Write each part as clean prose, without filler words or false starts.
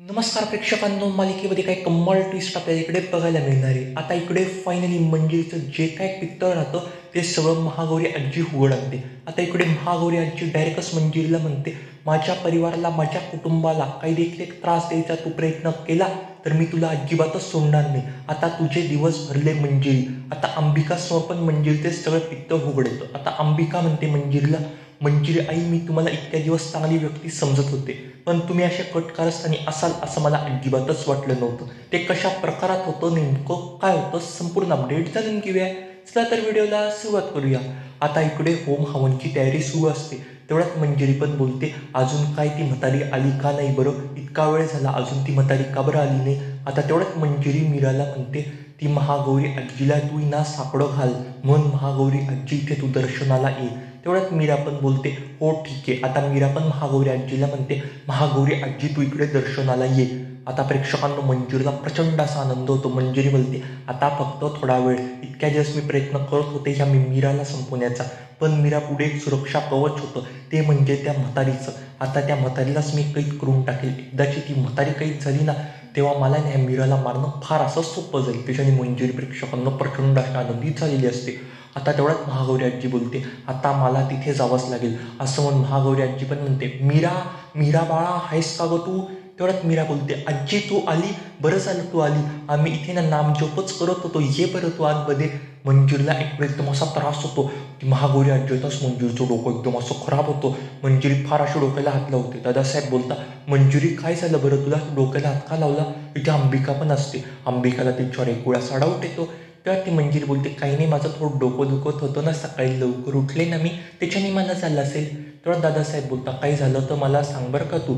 नमस्कार प्रेक्षकांनो, मालिकेमध्ये काही कम्माल ट्विस्ट आपल्याला इकडे बघायला मिळणार आहे. आता इकडे फायनली मंजिरीचं जे काय पित्तळ राहतं ते सगळं महागौरी आजी उघड आणते. आता इकडे महागौरी आजी डायरेक्टच मंजिरीला म्हणते, माझ्या परिवाराला, माझ्या कुटुंबाला काही देखील एक त्रास द्यायचा तू प्रयत्न केला तर मी तुला अजिबातच सोडणार नाही. आता तुझे दिवस भरले मंजिरी. आता अंबिका समोर पण मंजिरी ते सगळं पित्तळ उघड येतं. आता अंबिका म्हणते मंजिरीला, मंजिरी आई, मी तुम्हाला इतक्या दिवस चांगली व्यक्ती समजत होते, पण तुम्ही असे कटकारस्थानी असाल असं मला अजिबातच वाटलं नव्हतं. ते कशा प्रकारात होतं, नेमकं काय होतं, संपूर्ण अपडेट जाणून घेऊया. चला तर व्हिडिओला सुरुवात करूया. आता इकडे होम हवनची तयारी सुरू असते. तेवढ्यात मंजिरी पण बोलते, अजून काय ती म्हातारी आली का नाही बरं? इतका वेळ झाला, अजून ती म्हातारी का बरं आली नाही? आता तेवढ्यात मंजिरी मीराला म्हणते, ती महागौरी आजीला तू ना साकडं घाल, म्हणून महागौरी आजी इथे तू दर्शनाला ये. तेवढ्यात मीरा पण बोलते, हो ठीक आहे. आता मीरा पण महागौरी आजीला म्हणते, महागौरी आजी तू इकडे दर्शनाला ये. आता प्रेक्षकांना मंजिरीला प्रचंड असा आनंद होतो. मंजिरी बोलते, आता फक्त थोडा वेळ, इतक्या दिवस मी प्रयत्न करत होते ह्या मीराला संपवण्याचा, पण मीरा पुढे एक सुरक्षा कवच होतं, ते म्हणजे त्या म्हातारीचं. आता त्या म्हातारीलाच मी कैद करून टाकेल. एकदाची ती म्हातारी कैद झाली ना, तेव्हा मला ह्या मीराला मारणं फार असं सोपं जाईल. त्याच्याने मंजिरी प्रेक्षकांना प्रचंड अशी आनंदित झालेली असते. आता तेवढ्यात महागौरी आजी बोलते, आता मला तिथे जावंच लागेल. असं म्हणून महागौरी आजी पण म्हणते, मीरा, मीरा बाळा आहेस का गं तू? तेवढ्यात मीरा बोलते, आजी तू आली, बरं झालं तू आली. आम्ही इथे ना नामजपच करत होतो, ये बरं तू आतमध्ये. मंजिरीला एक वेळ एकदम असा त्रास होतो. ती महागौरी आजी होताच मंजिरीचं डोकं एकदम असं खराब होतं. मंजिरी फार अशी डोक्याला हात लावते. दादासाहेब बोलता, मंजिरी काय झालं बरं तुला, डोक्याला हात का लावला? इथे अंबिका पण असते. अंबिकाला तिच्यावर एक वेळा साडाऊट येतो. तेव्हा ती मंजिरी बोलते, काही नाही, माझं थोडं डोकं दुखत होतं ना, सकाळी लवकर उठले ना मी, त्याच्याने मला झालं असेल. तेव्हा दादासाहेब बोलता, काही झालं तर मला सांग बरं का तू.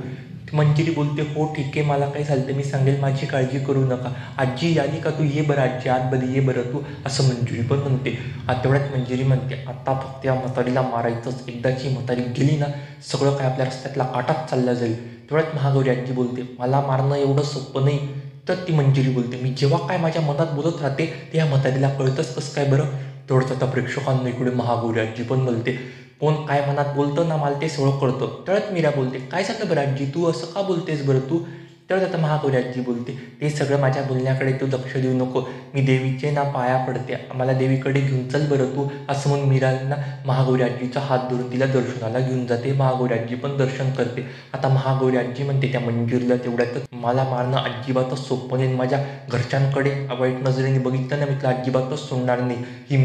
मंजिरी बोलते, हो ठीक आहे, मला काही झालं तर मी सांगेल, माझी काळजी करू नका. आजी आली का तू, ये बरं आजी आतमध्ये, ये बरं तू, असं मंजिरी पण म्हणते. तेवढ्यात मंजिरी म्हणते, आता फक्त या म्हातारीला मारायचंच. एकदाची म्हातारी गेली ना, सगळं काय आपल्या रस्त्यातला काटाच चालला जाईल. तेवढ्यात महागौरी आजी बोलते, मला मारणं एवढं सोपं नाही. तर ती मंजिरी बोलते, मी जेव्हा काय माझ्या मनात बोलत राहते ते या म्हातारीला कळतंच कसं काय बरं? तेवढंच आता प्रेक्षकांना इकडे महागौरी आजी पण बोलते, कोण काय मनात बोलतं ना, मला ते सगळं कळतं. तेवढ्यात मीरा बोलते, काय झालं बरं आजी, तू असं का बोलतेस बरं तू? तेवढ्यात आता महागौरी आजी बोलते, ते सगळं माझ्या बोलण्याकडे तू लक्ष देऊ नको, मी देवीचे ना पाया पडते, मला देवीकडे घेऊन चल बरं तू. असं म्हणून मीरांना महागौरी आजीचा हात धरून तिला दर्शनाला घेऊन जाते. महागौरी आजी पण दर्शन करते. आता महागौरी आजी म्हणते त्या मंजिरीला, तेवढ्यातच मला मारणं अजिबातच सोपं नाही. माझ्या घरच्यांकडे वाईट नजरेने बघितलं ना, मी तिला अजिबातच सोडणार नाही. ही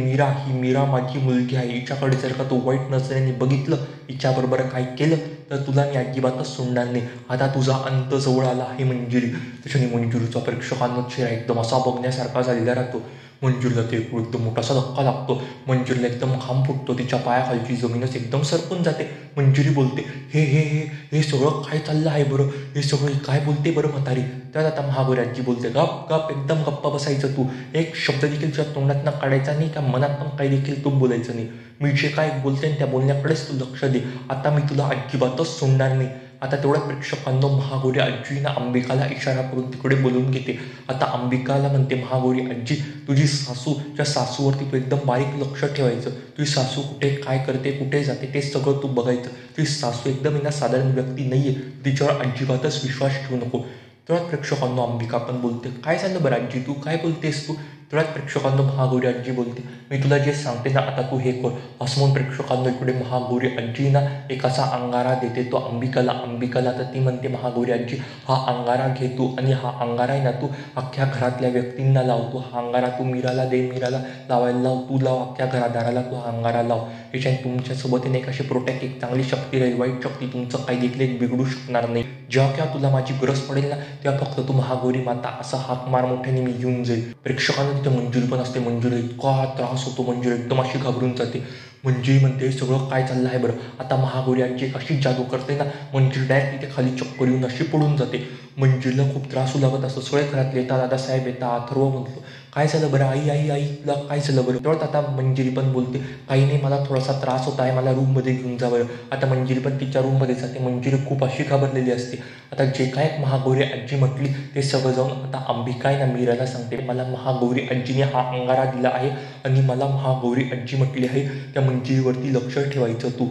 मीरा माझी मुलगी आहे. हिच्याकडे जर का तू वाईट नजरेने बघितलं, हिच्याबरोबर काही केलं तर तुला मी अजिबातच सोडणार नाही. आता तुझा अंत जवळ आला आहे मंजिरी. त्याच्याने मंजिरीचा प्रेक्षकांना चेहरा एकदम असा बघण्यासारखा झालेला राहतो. मंजिरीला ते एकदम मोठासा धक्का लागतो. मंजिरीला एकदम घाम फुटतो. तिच्या पायाखालची जमीनच एकदम सरकून जाते. मंजिरी बोलते, हे हे हे हे सगळं काय चाललं आहे बरं? हे सगळं काय बोलते बरं म्हातारी? तर आता महागौरी आजी बोलते, गप गप, एकदम गप्पा बसायचं तू. एक शब्द देखील तुझ्या तोंडात काढायचा नाही, का मनात पण काही देखील तू बोलायचं नाही. मी जे काय बोलते त्या बोलण्याकडेच तू लक्ष दे. आता मी तुला अजिबातच सोडणार नाही. आता तेवढ्या प्रेक्षकांना महागौरी आजीनं अंबिकाला इशारा करून तिकडे बोलवून घेते. आता अंबिकाला म्हणते, महागौरी आजी, तुझी सासूच्या सासूवरती तू एकदम बारीक लक्ष ठेवायचं. तुझी सासू कुठे काय करते, कुठे जाते, ते सगळं तू बघायचं. तुझी सासू एकदम साधारण व्यक्ती नाही आहे, तिच्यावर अजिबातच विश्वास ठेवू नको. तेवढ्यात प्रेक्षकांना अंबिका पण बोलते, काय झालं बरं आजी, तू काय बोलतेस तू? तेवढ्यात प्रेक्षकांना महागौरी आजी बोलते, मी तुला जे सांगते ना, आता तू हे कर. असं म्हणून प्रेक्षकांना इकडे महागौरी आजी ना एक असा अंगारा देते तो अंबिकाला. तर ती म्हणते, महागौरी आजी, हा अंगारा घे तू, आणि हा अंगारा आहे ना तू अख्ख्या घरातल्या व्यक्तींना लावतो. हा अंगारा तू मीराला दे, मीराला लावायला लाव, तू लाव, अख्ख्या घरादाराला तू हा अंगारा लाव. याच्याने तुमच्यासोबत एक अशी प्रोटेक्ट, एक चांगली शक्ती राहील. वाईट शक्ती तुमचं काही देखील एक बिघडू शकणार नाही. जेव्हा केव्हा तुला माझी गरज पडेल ना, तेव्हा फक्त तू महागौरी माता असा हाक मार मोठ्याने, मी येऊन जाईल. प्रेक्षकांना तिथे मंजिरी पण असते. मंजिरी इतका त्रास होतो, मंजिरी एकदम अशी घाबरून जाते. मंजिरी म्हणते, सगळं काय चाललं आहे बरं? आता महागौरी आजी अशी जादू करते ना, मंजिरी डायरेक्ट तिथे खाली चक्कर येऊन अशी पडून जाते. मंजिरीला खूप त्रास होऊ लागत असतो. सगळे घरातले येतात, दादासाहेब येतात, अथर्व म्हणतो, काय झालं बरं आई, आई आई तुला काय झालं बरं? तेवढ्यात आता मंजिरी पण बोलते, काही नाही, मला थोडासा त्रास होत आहे, मला रूममध्ये घेऊन जा बरं. आता मंजिरी पण तिच्या रूममध्ये जाते. मंजिरी खूप अशी घाबरलेली असते. आता जे काय महागौरी आजी म्हटली ते सगळं जाऊन आता अंबिका आहे ना मीराला सांगते, मला महागौरी आजीने हा अंगारा दिला आहे आणि मला महागौरी आजी म्हटली आहे त्या मंजिरीवरती लक्ष ठेवायचं तू.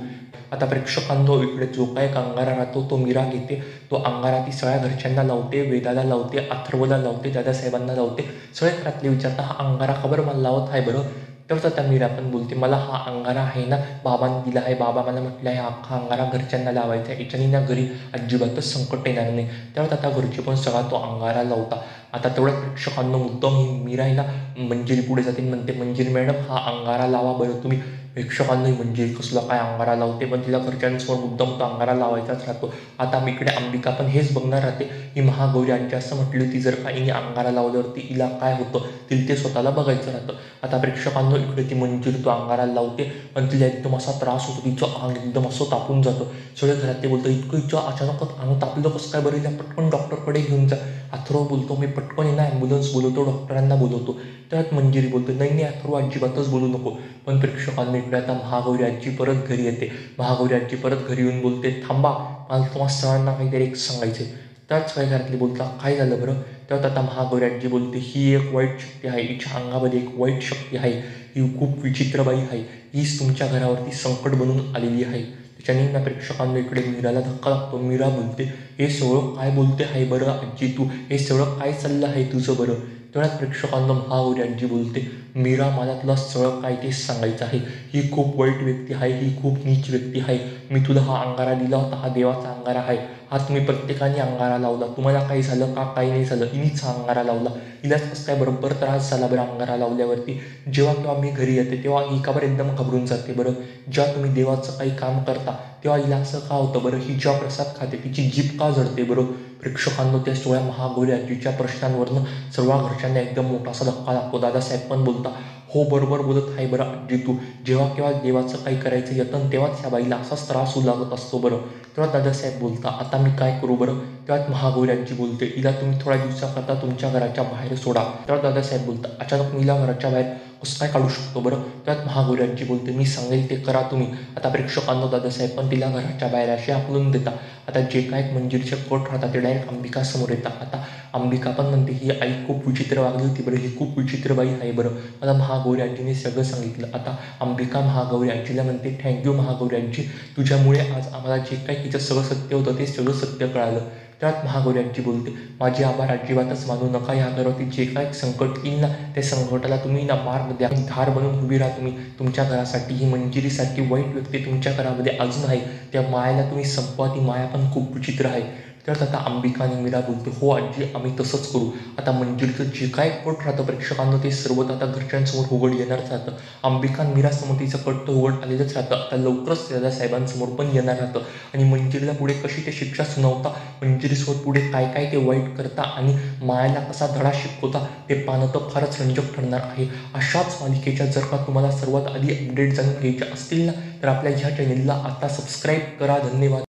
आता प्रेक्षकांनो इकडे जो काय एक अंगारा राहतो तो मीरा घेते. तो अंगारा ती सगळ्या घरच्यांना लावते, वेदाला लावते, अथर्वला लावते, दादासाहेबांना लावते. सगळे घरातले विचारता हा अंगारा खबर मला लावत आहे बरं. तर आता मीरा पण बोलते मला हा अंगारा आहे ना बाबांनी दिला आहे, बाबा मला म्हटलं आहे अख्खा अंगारा घरच्यांना लावायचा आहे, याच्याने ना घरी अजिबातच संकट येणार नाही. त्यावेळेस आता घरचे पण सगळा तो अंगारा लावता. आता तेवढ्या प्रेक्षकांना मुद्दाम ही मीरा आहे ना मंजिरी पुढे जाते म्हणते मंजिरी मॅडम हा अंगारा लावा बरं तुम्ही. प्रेक्षकांनाही मंजिरी कसला काय अंगारा लावते, पण तिला घरच्यांसमोर मुद्दाम तो अंगारा लावायचाच राहतो. आता इकडे अंबिका पण हेच बघणार राहते ही महागौरी आजी असं म्हटली होती जर का हिने अंगारा लावल्यावरती हिला काय होतं तिला ते स्वतःला बघायचं राहतं. आता प्रेक्षकांना इकडे ती मंजिरी तो अंगारा लावते पण तिला एकदम असा त्रास होतो, तिचं अंग एकदम असं तापून जातं. सगळे घरात ते बोलतं इतकं हिचं अचानकच अंग तापलं कसं काय बरं, हिला पटकन डॉक्टरकडे घेऊन जा. अथर्व बोलतो मी पटकन आहे ना ॲम्ब्युलन्स बोलवतो, डॉक्टरांना बोलवतो. त्यात मंजिरी बोलतो नाही नाही अथर्व अजिबातच बोलू नको. पण प्रेक्षकांना इकडे आता महागौरी आजी परत घरी येते. महागौरी आजी परत घरी येऊन बोलते थांबा मला तुम्हाला सगळ्यांना काहीतरी एक सांगायचं आहे. त्याच काही घरातली बोलता काय झालं बरं. त्यात आता महागौरी आजी बोलते ही एक वाईट शक्ती आहे, हिच्या अंगामध्ये एक वाईट शक्ती आहे, ही खूप विचित्र बाई आहे, हीच तुमच्या घरावरती संकट बनून आलेली आहे. त्याच्याने ना प्रेक्षकांना इकडे मीराला धक्का लागतो. मीरा बोलते हे सगळं काय बोलते आहे बरं आजी तू, हे सगळं काय चाललं आहे तुझं बरं. तेवढ्यात प्रेक्षकांना महागौरी आजी बोलते मीरा मला तुला सगळं काय तेच सांगायचं आहे, ही खूप वाईट व्यक्ती आहे, ही खूप नीच व्यक्ती आहे. मी तुला हा अंगारा दिला होता, हा देवाचा अंगारा आहे, हा तुम्ही प्रत्येकाने अंगारा लावला, तुम्हाला काही झालं का काही नाही झालं, हिनीच हा अंगारा लावला, हिलाच कसं काय बरोबर त्रास झाला बरं अंगारा लावल्यावरती. जेव्हा केव्हा मी घरी येते तेव्हा ही का बरं एकदम घाबरून जाते बरं. जेव्हा तुम्ही देवाचं काही काम करता तेव्हा हिला असं का होतं बरं, ही जेव्हा प्रसाद खाते तिची जीभ का जळते बरं. प्रेक्षकांना त्या सगळ्या महागौरी आजीच्या प्रश्नांवरनं सर्व घरच्यांना एकदम मोठासा धक्का लागतो. दादासाहेब पण बोलता हो बरोबर बोलत आहे बरं आजी तू, जेव्हा केव्हा देवाचं काही करायचं येतं तेव्हाच ह्या बाईला असाच त्रास होऊ लागत असतो बरं. तेव्हा दादासाहेब बोलता आता मी काय करू बरं. तेव्हा महागौरी आजी बोलते हिला तुम्ही थोड्या दिवसाकरता तुमच्या घराच्या बाहेर सोडा. तेव्हा दादासाहेब बोलता अचानक मीला घराच्या बाहेर कसं काय काढू शकतो बरं. त्यात महागौरी आजी बोलते मी सांगेल ते करा तुम्ही. आता प्रेक्षकांना दादासाहेब पण तिला घराच्या बाहेर असे हाकलून देता. आता जे काय मंजिरीचे कट राहतात ते डायरेक्ट अंबिका समोर येतात. आता अंबिका पण म्हणते ही आई खूप विचित्र वागली होती बरं, ही खूप विचित्र बाई आहे बरं, मला महागौरी आजीने सगळं सांगितलं. आता अंबिका महागौरी आजीला म्हणते थँक्यू महागौरी आजी, तुझ्यामुळे आज आम्हाला जे काही तिचं सगळं सत्य होतं ते सगळं सत्य कळालं. त्यात महागौरी आजी बोलते माझे आभार अजिबातच मानू नका, या घरावरती जे काही संकट येईल ना त्या संकटाला तुम्ही ना मार्ग द्या, धार बनून उभी राहा तुम्ही तुमच्या घरासाठी. ही मंजिरीसारखी वाईट व्यक्ती तुमच्या घरामध्ये अजून आहे, त्या मायाला तुम्ही संपवा, ती माया पण खूप विचित्र आहे. तर आता अंबिका आणि मीरा बोलते हो आजी आम्ही तसंच करू. आता मंजिरीचं जे काय कट राहतं प्रेक्षकांना ते सर्व आता घरच्यांसमोर उघड येणारच राहतं. अंबिका आणि मीरासमोर तिचं कट तर उघड आलेलंच राहतं. आता लवकरच दादासाहेबांसमोर पण येणार राहतं आणि मंजिरीला पुढे कशी ते शिक्षा सुनावता, मंजिरीसोबत पुढे काय काय ते वाईट करता आणि मायाला कसा धडा शिकवता ते पाहणं तर फारच रंजक ठरणार आहे. अशाच मालिकेच्या जर का तुम्हाला सर्वात आधी अपडेट जाणून घ्यायच्या असतील ना तर आपल्या ह्या चॅनेलला आता सबस्क्राईब करा. धन्यवाद.